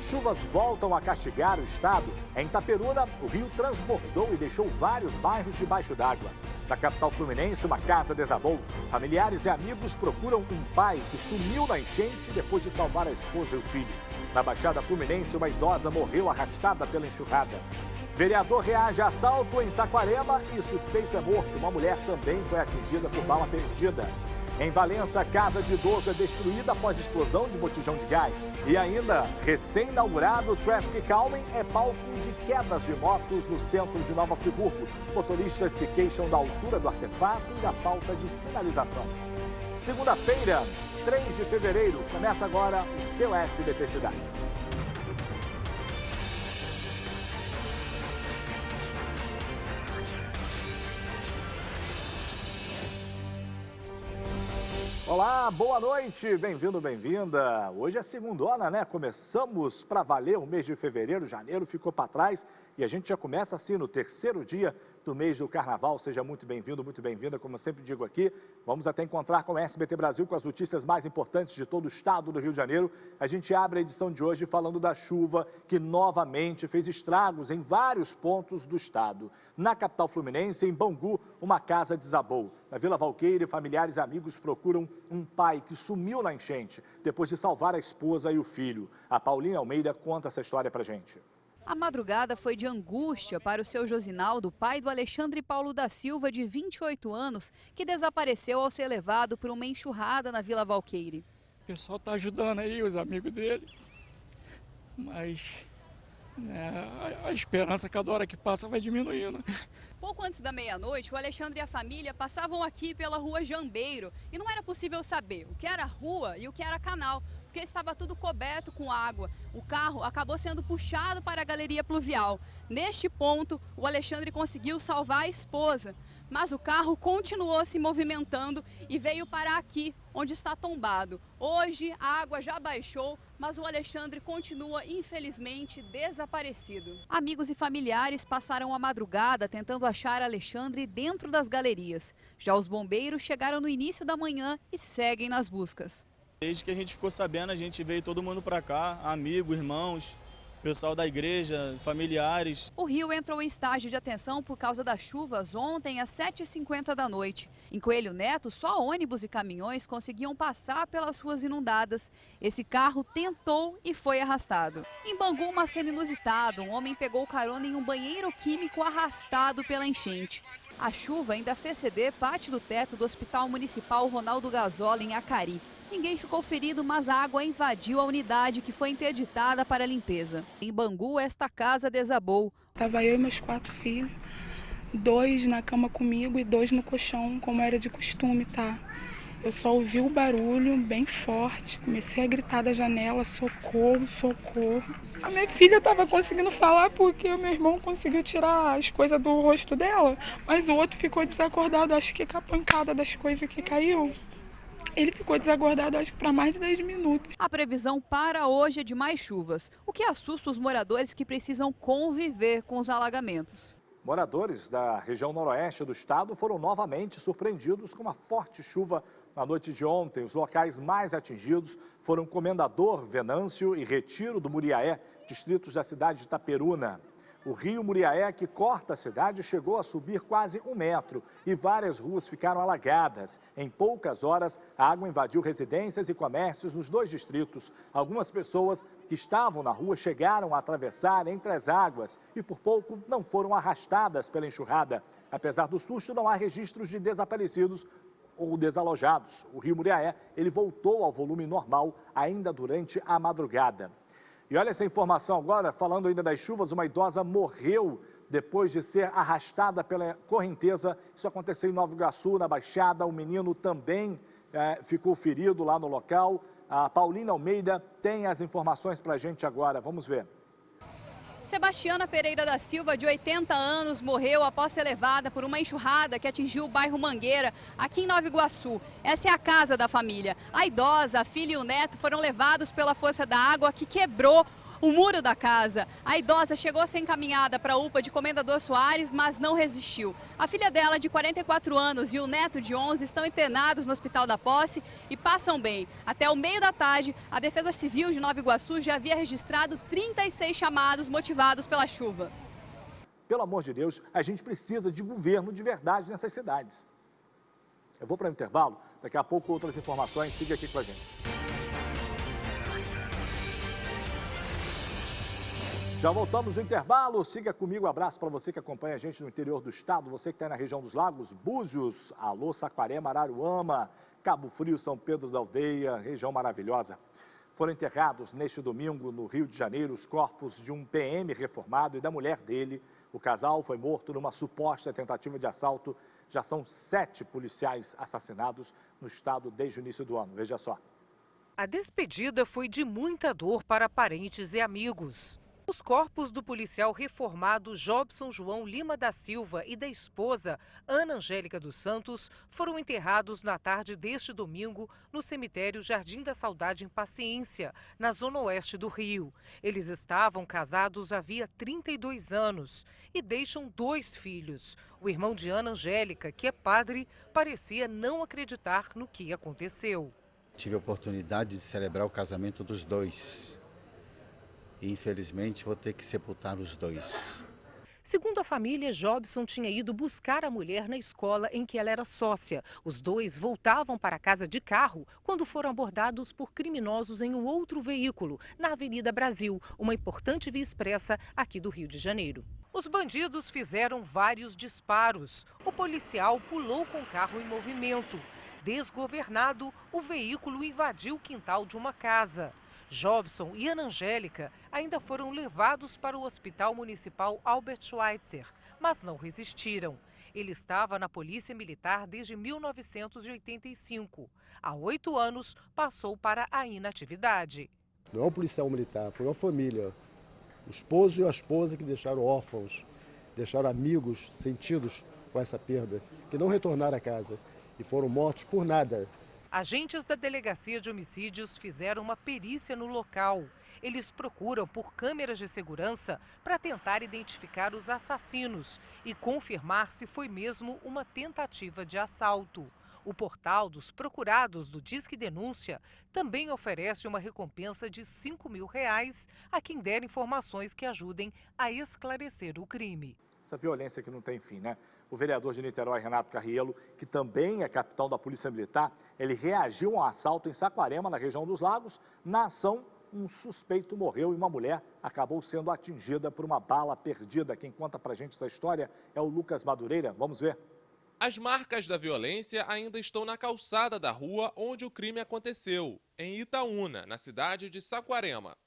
Chuvas voltam a castigar o estado. Em Itaperuna, o rio transbordou e deixou vários bairros debaixo d'água. Na capital fluminense, uma casa desabou. Familiares e amigos procuram um pai que sumiu na enchente depois de salvar a esposa e o filho. Na Baixada Fluminense, uma idosa morreu arrastada pela enxurrada. Vereador reage a assalto em Saquarema e suspeito é morto. Uma mulher também foi atingida por bala perdida. Em Valença, casa de idoso é destruída após explosão de botijão de gás. E ainda, recém-inaugurado Traffic Calming é palco de quedas de motos no centro de Nova Friburgo. Motoristas se queixam da altura do artefato e da falta de sinalização. Segunda-feira, 3 de fevereiro, começa agora o seu SBT Cidade. Olá, boa noite, bem-vindo, bem-vinda. Hoje é segundona, né? Começamos para valer o mês de fevereiro, janeiro ficou para trás e a gente já começa assim no terceiro dia do mês do Carnaval. Seja muito bem-vindo, muito bem-vinda, como eu sempre digo aqui. Vamos até encontrar com o SBT Brasil com as notícias mais importantes de todo o estado do Rio de Janeiro. A gente abre a edição de hoje falando da chuva que novamente fez estragos em vários pontos do estado. Na capital fluminense, em Bangu, uma casa desabou. Na Vila Valqueire, familiares e amigos procuram um pai que sumiu na enchente depois de salvar a esposa e o filho. A Paulina Almeida conta essa história pra gente. A madrugada foi de angústia para o seu Josinaldo, pai do Alexandre Paulo da Silva, de 28 anos, que desapareceu ao ser levado por uma enxurrada na Vila Valqueire. O pessoal está ajudando aí, os amigos dele, mas a esperança cada hora que passa vai diminuindo. Pouco antes da meia-noite, o Alexandre e a família passavam aqui pela rua Jambeiro e não era possível saber o que era rua e o que era canal, porque estava tudo coberto com água. O carro acabou sendo puxado para a galeria pluvial. Neste ponto, o Alexandre conseguiu salvar a esposa, mas o carro continuou se movimentando e veio parar aqui, onde está tombado. Hoje a água já baixou, mas o Alexandre continua, infelizmente, desaparecido. Amigos e familiares passaram a madrugada tentando achar Alexandre dentro das galerias. Já os bombeiros chegaram no início da manhã e seguem nas buscas. Desde que a gente ficou sabendo, a gente veio todo mundo para cá, amigos, irmãos, pessoal da igreja, familiares. O rio entrou em estágio de atenção por causa das chuvas ontem às 7h50 da noite. Em Coelho Neto, só ônibus e caminhões conseguiam passar pelas ruas inundadas. Esse carro tentou e foi arrastado. Em Bangu, uma cena inusitada, um homem pegou carona em um banheiro químico arrastado pela enchente. A chuva ainda fez ceder parte do teto do Hospital Municipal Ronaldo Gazola, em Acari. Ninguém ficou ferido, mas a água invadiu a unidade que foi interditada para a limpeza. Em Bangu, esta casa desabou. Estava eu e meus 4 filhos, 2 na cama comigo e 2 no colchão, como era de costume, tá? Eu só ouvi o barulho bem forte, comecei a gritar da janela, socorro, socorro. A minha filha estava conseguindo falar porque o meu irmão conseguiu tirar as coisas do rosto dela, mas o outro ficou desacordado, acho que com a pancada das coisas que caiu. Ele ficou desacordado, acho que para mais de 10 minutos. A previsão para hoje é de mais chuvas, o que assusta os moradores que precisam conviver com os alagamentos. Moradores da região noroeste do estado foram novamente surpreendidos com uma forte chuva na noite de ontem. Os locais mais atingidos foram Comendador, Venâncio e Retiro do Muriaé, distritos da cidade de Itaperuna. O rio Muriaé, que corta a cidade, chegou a subir quase 1 metro e várias ruas ficaram alagadas. Em poucas horas, a água invadiu residências e comércios nos 2 distritos. Algumas pessoas que estavam na rua chegaram a atravessar entre as águas e, por pouco, não foram arrastadas pela enxurrada. Apesar do susto, não há registros de desaparecidos ou desalojados. O rio Muriaé, ele voltou ao volume normal ainda durante a madrugada. E olha essa informação agora, falando ainda das chuvas, uma idosa morreu depois de ser arrastada pela correnteza. Isso aconteceu em Nova Iguaçu, na Baixada. O menino também ficou ferido lá no local. A Paulina Almeida tem as informações para a gente agora. Vamos ver. Sebastiana Pereira da Silva, de 80 anos, morreu após ser levada por uma enxurrada que atingiu o bairro Mangueira, aqui em Nova Iguaçu. Essa é a casa da família. A idosa, a filha e o neto foram levados pela força da água que quebrou o muro da casa. A idosa chegou a ser encaminhada para a UPA de Comendador Soares, mas não resistiu. A filha dela, de 44 anos, e o neto, de 11, estão internados no Hospital da Posse e passam bem. Até o meio da tarde, a Defesa Civil de Nova Iguaçu já havia registrado 36 chamados motivados pela chuva. Pelo amor de Deus, a gente precisa de governo de verdade nessas cidades. Eu vou para o intervalo, daqui a pouco outras informações, siga aqui com a gente. Já voltamos no intervalo, siga comigo, abraço para você que acompanha a gente no interior do estado, você que está na região dos lagos, Búzios, alô, Saquarema, Araruama, Cabo Frio, São Pedro da Aldeia, região maravilhosa. Foram enterrados neste domingo no Rio de Janeiro os corpos de um PM reformado e da mulher dele. O casal foi morto numa suposta tentativa de assalto. Já são 7 policiais assassinados no estado desde o início do ano. Veja só. A despedida foi de muita dor para parentes e amigos. Os corpos do policial reformado Jobson João Lima da Silva e da esposa Ana Angélica dos Santos foram enterrados na tarde deste domingo no cemitério Jardim da Saudade em Paciência, na zona oeste do Rio. Eles estavam casados havia 32 anos e deixam 2 filhos. O irmão de Ana Angélica, que é padre, parecia não acreditar no que aconteceu. Tive a oportunidade de celebrar o casamento dos 2. E, infelizmente, vou ter que sepultar os 2. Segundo a família, Jobson tinha ido buscar a mulher na escola em que ela era sócia. Os 2 voltavam para casa de carro quando foram abordados por criminosos em um outro veículo, na Avenida Brasil, uma importante via expressa aqui do Rio de Janeiro. Os bandidos fizeram vários disparos. O policial pulou com o carro em movimento. Desgovernado, o veículo invadiu o quintal de uma casa. Jobson e Ana Angélica ainda foram levados para o Hospital Municipal Albert Schweitzer, mas não resistiram. Ele estava na Polícia Militar desde 1985. Há 8 anos, passou para a inatividade. Não é um policial militar, foi uma família. O esposo e a esposa que deixaram órfãos, deixaram amigos sentidos com essa perda, que não retornaram a casa e foram mortos por nada. Agentes da Delegacia de Homicídios fizeram uma perícia no local. Eles procuram por câmeras de segurança para tentar identificar os assassinos e confirmar se foi mesmo uma tentativa de assalto. O portal dos procurados do Disque Denúncia também oferece uma recompensa de R$5 mil a quem der informações que ajudem a esclarecer o crime. Essa violência que não tem fim, né? O vereador de Niterói, Renato Carriello, que também é capitão da Polícia Militar, ele reagiu a um assalto em Saquarema, na região dos Lagos. Na ação, um suspeito morreu e uma mulher acabou sendo atingida por uma bala perdida. Quem conta pra gente essa história é o Lucas Madureira. Vamos ver. As marcas da violência ainda estão na calçada da rua onde o crime aconteceu, em Itaúna, na cidade de Saquarema.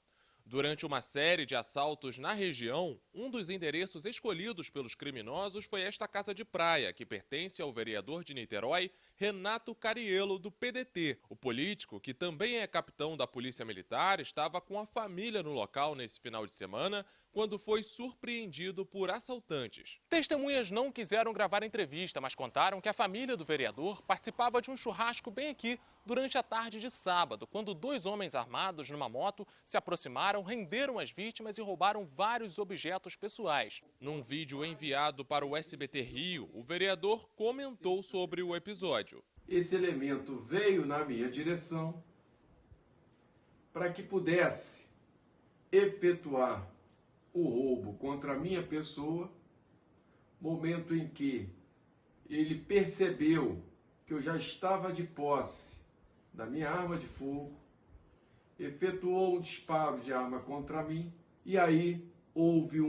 Durante uma série de assaltos na região, um dos endereços escolhidos pelos criminosos foi esta casa de praia, que pertence ao vereador de Niterói, Renato Carriello, do PDT. O político, que também é capitão da Polícia Militar, estava com a família no local nesse final de semana, quando foi surpreendido por assaltantes. Testemunhas não quiseram gravar a entrevista, mas contaram que a família do vereador participava de um churrasco bem aqui durante a tarde de sábado, quando 2 homens armados numa moto se aproximaram, renderam as vítimas e roubaram vários objetos pessoais. Num vídeo enviado para o SBT Rio, o vereador comentou sobre o episódio. Esse elemento veio na minha direção para que pudesse efetuar o roubo contra a minha pessoa, momento em que ele percebeu que eu já estava de posse da minha arma de fogo, efetuou um disparo de arma contra mim e aí houve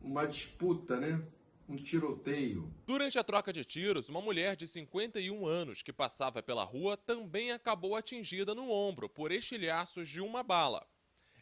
uma disputa, um tiroteio. Durante a troca de tiros, uma mulher de 51 anos que passava pela rua também acabou atingida no ombro por estilhaços de uma bala.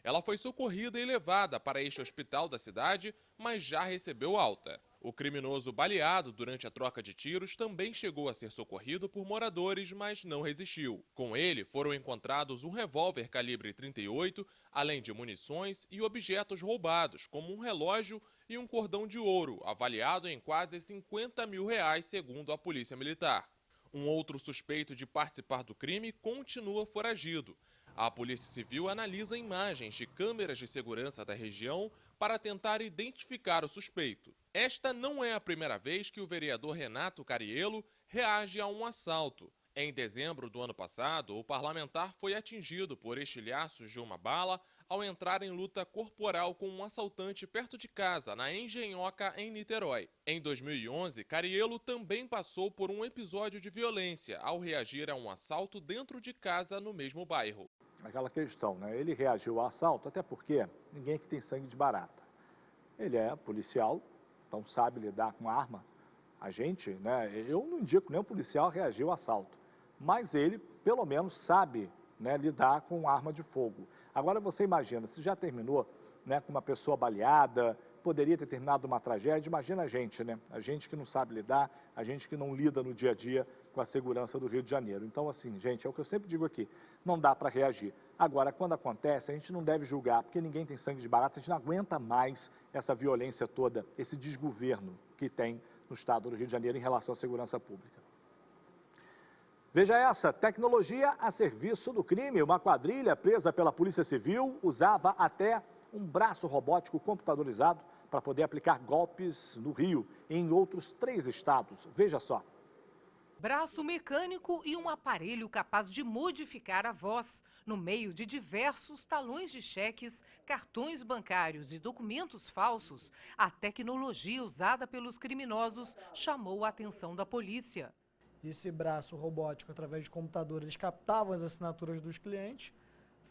Ela foi socorrida e levada para este hospital da cidade, mas já recebeu alta. O criminoso baleado durante a troca de tiros também chegou a ser socorrido por moradores, mas não resistiu. Com ele foram encontrados um revólver calibre 38, além de munições e objetos roubados, como um relógio e um cordão de ouro, avaliado em quase R$50 mil, segundo a Polícia Militar. Um outro suspeito de participar do crime continua foragido. A Polícia Civil analisa imagens de câmeras de segurança da região para tentar identificar o suspeito. Esta não é a primeira vez que o vereador Renato Cariello reage a um assalto. Em dezembro do ano passado, o parlamentar foi atingido por estilhaços de uma bala ao entrar em luta corporal com um assaltante perto de casa, na Engenhoca, em Niterói. Em 2011, Cariello também passou por um episódio de violência ao reagir a um assalto dentro de casa no mesmo bairro. Aquela questão, né? Ele reagiu ao assalto, até porque ninguém aqui tem sangue de barata. Ele é policial, então sabe lidar com arma. A gente, né? Eu não indico nem o policial reagir ao assalto, mas ele, pelo menos, sabe, né, lidar com arma de fogo. Agora você imagina, se já terminou, né, com uma pessoa baleada, poderia ter terminado uma tragédia, imagina a gente, né? A gente que não sabe lidar, a gente que não lida no dia a dia com a segurança do Rio de Janeiro. Então, assim, gente, é o que eu sempre digo aqui, não dá para reagir. Agora, quando acontece, a gente não deve julgar, porque ninguém tem sangue de barata, a gente não aguenta mais essa violência toda, esse desgoverno que tem no estado do Rio de Janeiro em relação à segurança pública. Veja essa, tecnologia a serviço do crime. Uma quadrilha presa pela Polícia Civil usava até um braço robótico computadorizado para poder aplicar golpes no Rio e em outros 3 estados. Veja só. Braço mecânico e um aparelho capaz de modificar a voz. No meio de diversos talões de cheques, cartões bancários e documentos falsos, a tecnologia usada pelos criminosos chamou a atenção da polícia. Esse braço robótico, através de computador, eles captavam as assinaturas dos clientes,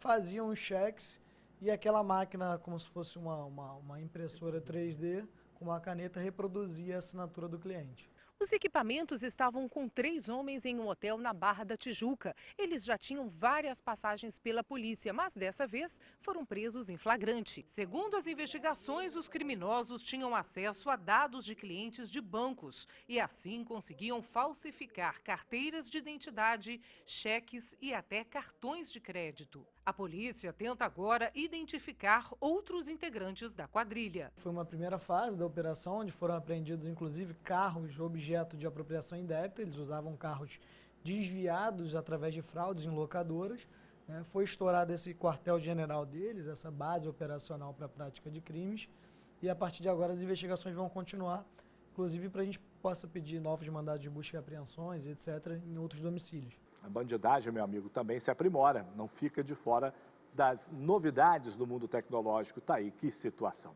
faziam os cheques e aquela máquina, como se fosse uma impressora 3D, com uma caneta, reproduzia a assinatura do cliente. Os equipamentos estavam com 3 homens em um hotel na Barra da Tijuca. Eles já tinham várias passagens pela polícia, mas dessa vez foram presos em flagrante. Segundo as investigações, os criminosos tinham acesso a dados de clientes de bancos e assim conseguiam falsificar carteiras de identidade, cheques e até cartões de crédito. A polícia tenta agora identificar outros integrantes da quadrilha. Foi uma primeira fase da operação, onde foram apreendidos inclusive carros objeto de apropriação indébita. Eles usavam carros desviados através de fraudes em locadoras. Foi estourado esse quartel-general deles, essa base operacional para a prática de crimes. E a partir de agora as investigações vão continuar, inclusive para a gente possa pedir novos mandados de busca e apreensões, etc., em outros domicílios. A bandidagem, meu amigo, também se aprimora, não fica de fora das novidades do mundo tecnológico. Tá aí, que situação.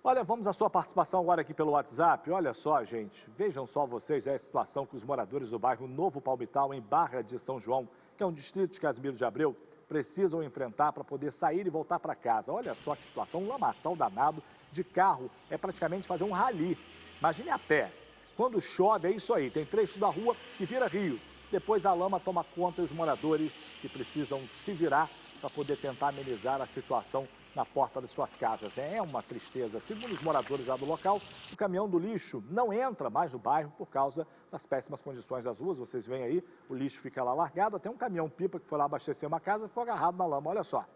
Olha, vamos à sua participação agora aqui pelo WhatsApp. Olha só, gente, vejam só vocês a situação que os moradores do bairro Novo Palmital, em Barra de São João, que é um distrito de Casimiro de Abreu, precisam enfrentar para poder sair e voltar para casa. Olha só que situação, um lamaçal danado de carro, é praticamente fazer um rali. Imagine a pé. Quando chove, é isso aí, tem trecho da rua que vira rio. Depois a lama toma conta e os moradores que precisam se virar para poder tentar amenizar a situação na porta das suas casas, né? É uma tristeza. Segundo os moradores lá do local, o caminhão do lixo não entra mais no bairro por causa das péssimas condições das ruas. Vocês veem aí, o lixo fica lá largado. Até um caminhão-pipa que foi lá abastecer uma casa ficou agarrado na lama, olha só.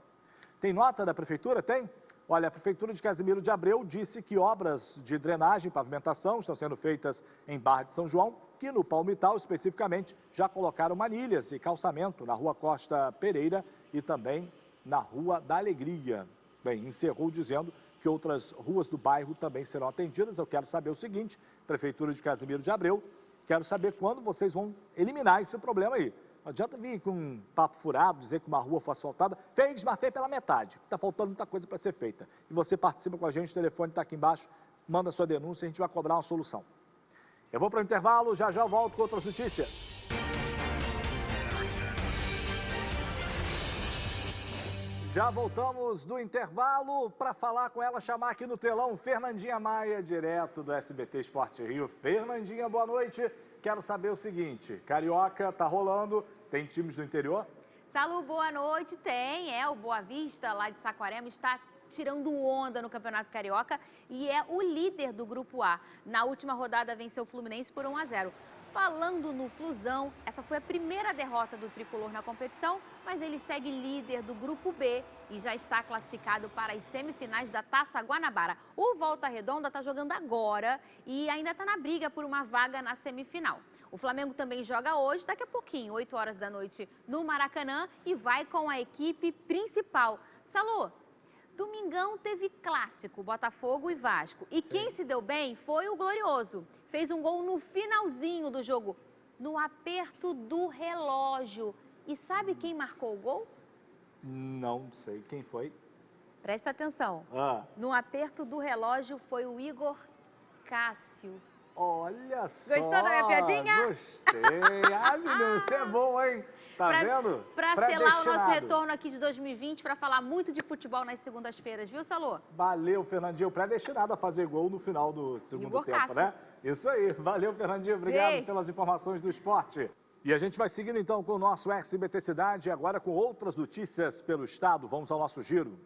Tem nota da prefeitura? Tem? Olha, a Prefeitura de Casimiro de Abreu disse que obras de drenagem e pavimentação estão sendo feitas em Barra de São João, que no Palmital, especificamente, já colocaram manilhas e calçamento na Rua Costa Pereira e também na Rua da Alegria. Bem, encerrou dizendo que outras ruas do bairro também serão atendidas. Eu quero saber o seguinte, Prefeitura de Casimiro de Abreu, quero saber quando vocês vão eliminar esse problema aí. Não adianta vir com um papo furado, dizer que uma rua foi asfaltada, fez, mas fez pela metade. Está faltando muita coisa para ser feita. E você participa com a gente, o telefone está aqui embaixo, manda sua denúncia, a gente vai cobrar uma solução. Eu vou para o intervalo, já já volto com outras notícias. Já voltamos do intervalo para falar com ela, chamar aqui no telão Fernandinha Maia, direto do SBT Esporte Rio. Fernandinha, boa noite. Quero saber o seguinte, Carioca tá rolando, tem times do interior? Salu, boa noite, tem, o Boa Vista lá de Saquarema está tirando onda no Campeonato Carioca e é o líder do Grupo A. Na última rodada venceu o Fluminense por 1-0. Falando no Flusão, essa foi a primeira derrota do tricolor na competição, mas ele segue líder do Grupo B e já está classificado para as semifinais da Taça Guanabara. O Volta Redonda está jogando agora e ainda está na briga por uma vaga na semifinal. O Flamengo também joga hoje, daqui a pouquinho, 8 horas da noite, no Maracanã, e vai com a equipe principal. Salô, domingão teve clássico, Botafogo e Vasco. E quem se deu bem foi o Glorioso. Fez um gol no finalzinho do jogo, no aperto do relógio. E sabe quem marcou o gol? Não sei quem foi. Presta atenção. No aperto do relógio foi o Igor Cássio. Olha só! Gostou da minha piadinha? Gostei! Ah, menino, você é bom, hein? Tá vendo? Para selar o nosso retorno aqui de 2020, para falar muito de futebol nas segundas-feiras, viu, Salô? Valeu, Fernandinho. Predestinado a fazer gol no final do segundo tempo, né? Isso aí. Valeu, Fernandinho. Obrigado pelas informações do esporte. E a gente vai seguindo então com o nosso SBT Cidade, agora com outras notícias pelo estado. Vamos ao nosso giro.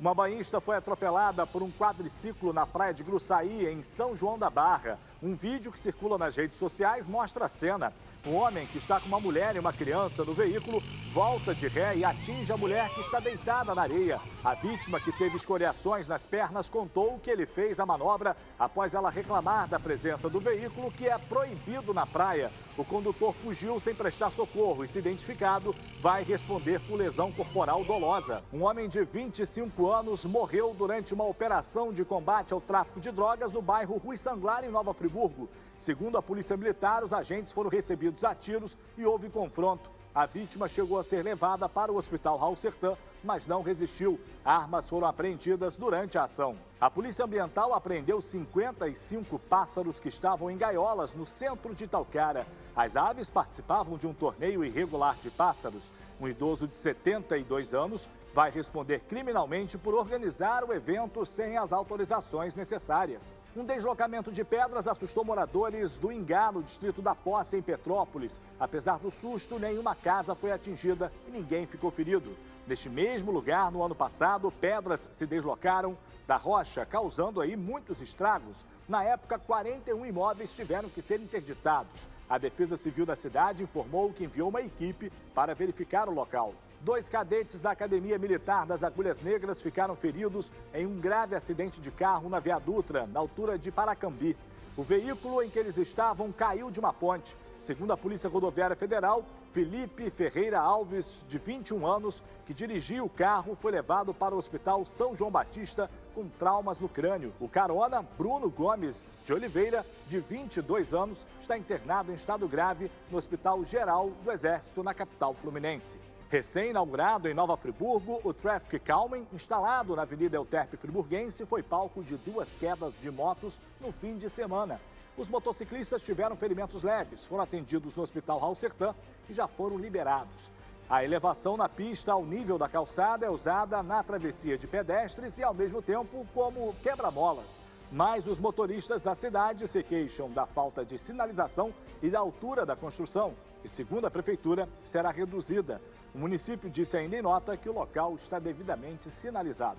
Uma banhista foi atropelada por um quadriciclo na praia de Gruçaí, em São João da Barra. Um vídeo que circula nas redes sociais mostra a cena. Um homem que está com uma mulher e uma criança no veículo volta de ré e atinge a mulher que está deitada na areia. A vítima, que teve escoriações nas pernas, contou que ele fez a manobra após ela reclamar da presença do veículo, que é proibido na praia. O condutor fugiu sem prestar socorro e, se identificado, vai responder por lesão corporal dolosa. Um homem de 25 anos morreu durante uma operação de combate ao tráfico de drogas no bairro Rui Sanglar, em Nova Friburgo. Segundo a Polícia Militar, os agentes foram recebidos a tiros e houve confronto. A vítima chegou a ser levada para o Hospital Raul Sertã, mas não resistiu. Armas foram apreendidas durante a ação. A Polícia Ambiental apreendeu 55 pássaros que estavam em gaiolas no centro de Talcara. As aves participavam de um torneio irregular de pássaros. Um idoso de 72 anos vai responder criminalmente por organizar o evento sem as autorizações necessárias. Um deslocamento de pedras assustou moradores do Ingá, no distrito da Posse, em Petrópolis. Apesar do susto, nenhuma casa foi atingida e ninguém ficou ferido. Neste mesmo lugar, no ano passado, pedras se deslocaram da rocha, causando aí muitos estragos. Na época, 41 imóveis tiveram que ser interditados. A Defesa Civil da cidade informou que enviou uma equipe para verificar o local. 2 cadetes da Academia Militar das Agulhas Negras ficaram feridos em um grave acidente de carro na Via Dutra, na altura de Paracambi. O veículo em que eles estavam caiu de uma ponte. Segundo a Polícia Rodoviária Federal, Felipe Ferreira Alves, de 21 anos, que dirigia o carro, foi levado para o Hospital São João Batista com traumas no crânio. O carona, Bruno Gomes de Oliveira, de 22 anos, está internado em estado grave no Hospital Geral do Exército, na capital fluminense. Recém-inaugurado em Nova Friburgo, o Traffic Calming, instalado na Avenida Euterpe Friburguense, foi palco de 2 quedas de motos no fim de semana. Os motociclistas tiveram ferimentos leves, foram atendidos no Hospital Raul Sertã e já foram liberados. A elevação na pista ao nível da calçada é usada na travessia de pedestres e, ao mesmo tempo, como quebra-molas. Mas os motoristas da cidade se queixam da falta de sinalização e da altura da construção, que, segundo a Prefeitura, será reduzida. O município disse ainda em nota que o local está devidamente sinalizado.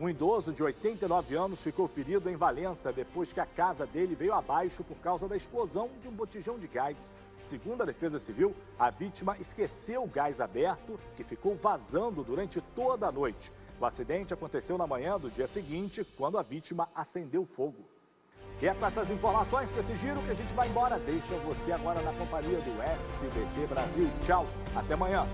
Um idoso de 89 anos ficou ferido em Valença depois que a casa dele veio abaixo por causa da explosão de um botijão de gás. Segundo a Defesa Civil, a vítima esqueceu o gás aberto, que ficou vazando durante toda a noite. O acidente aconteceu na manhã do dia seguinte, quando a vítima acendeu fogo. E é com essas informações, para esse giro, que a gente vai embora. Deixa você agora na companhia do SBT Brasil. Tchau, até amanhã.